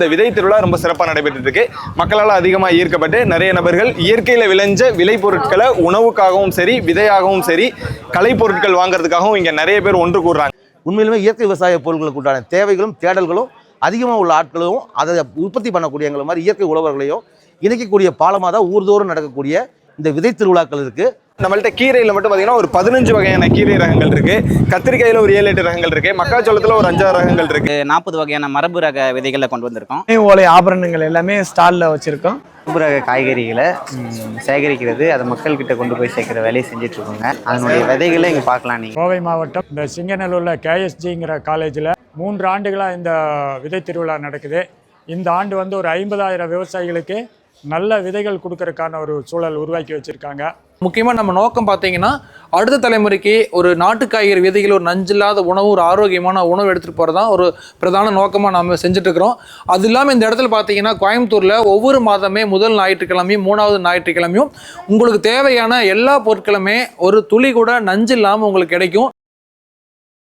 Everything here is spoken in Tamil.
இந்த விதை திருவிழா ரொம்ப சிறப்பாக நடைபெற்று இருக்கு. மக்களால் அதிகமாக ஈர்க்கப்பட்டு நிறைய நபர்கள் இயற்கையில் விளைஞ்ச விளைபொருட்களை உணவுக்காகவும் சரி, விதையாகவும் சரி, கலைப்பொருட்கள் வாங்குறதுக்காகவும் இங்கே நிறைய பேர் ஒன்று கூடுறாங்க. உண்மையிலுமே இயற்கை விவசாய பொருட்களுக்கு உண்டான தேவைகளும் தேடல்களும் அதிகமாக உள்ள ஆட்களும் அதை உற்பத்தி பண்ணக்கூடிய எங்களை மாதிரி இயற்கை உழவர்களையும் இணைக்கக்கூடிய பாலமாக தான் ஊர்தோறும் நடக்கக்கூடிய இந்த விதை திருவிழாக்கள் இருக்குது. நம்மள்ட்ட கீரையில் மட்டும் பார்த்தீங்கன்னா ஒரு 15 வகையான கீரை ரகங்கள் இருக்கு. கத்திரிக்காயில் ஒரு 7-8 ரகங்கள் இருக்கு. மக்காச்சோளத்தில் ஒரு 5-6 ரகங்கள் இருக்கு. 40 வகையான மரபு ரக விதைகளை கொண்டு வந்திருக்கோம். ஓலை ஆபரணங்கள் எல்லாமே ஸ்டாலில் வச்சுருக்கோம். மரபு ரக காய்கறிகளை சேகரிக்கிறது, அதை மக்கள்கிட்ட கொண்டு போய் சேர்க்குற வேலையை செஞ்சுட்டு இருக்கோங்க. அதனுடைய விதைகளை இங்கே பார்க்கலாம். நீங்கள் கோவை மாவட்டம் இந்த சிங்கநல்லூரில் KSGங்கிற காலேஜில் 3 ஆண்டுகளாக இந்த விதை திருவிழா நடக்குது. இந்த ஆண்டு வந்து ஒரு 50,000 விவசாயிகளுக்கு நல்ல விதைகள் கொடுக்கறதுக்கான ஒரு சூழல் உருவாக்கி வச்சுருக்காங்க. முக்கியமாக நம்ம நோக்கம் பார்த்தீங்கன்னா அடுத்த தலைமுறைக்கு ஒரு நாட்டு காய்கறி விதைகள், ஒரு நஞ்சில்லாத உணவு, ஒரு ஆரோக்கியமான உணவு எடுத்துகிட்டு போகிறது தான் ஒரு பிரதான நோக்கமாக நம்ம செஞ்சுட்ருக்கிறோம். அது இல்லாமல் இந்த இடத்துல பார்த்தீங்கன்னா கோயம்புத்தூரில் ஒவ்வொரு மாதமே முதல் ஞாயிற்றுக்கிழமையும் 3வது ஞாயிற்றுக்கிழமையும் உங்களுக்கு தேவையான எல்லா பொருட்களுமே ஒரு துளி கூட நஞ்சு இல்லாமல் உங்களுக்கு கிடைக்கும்.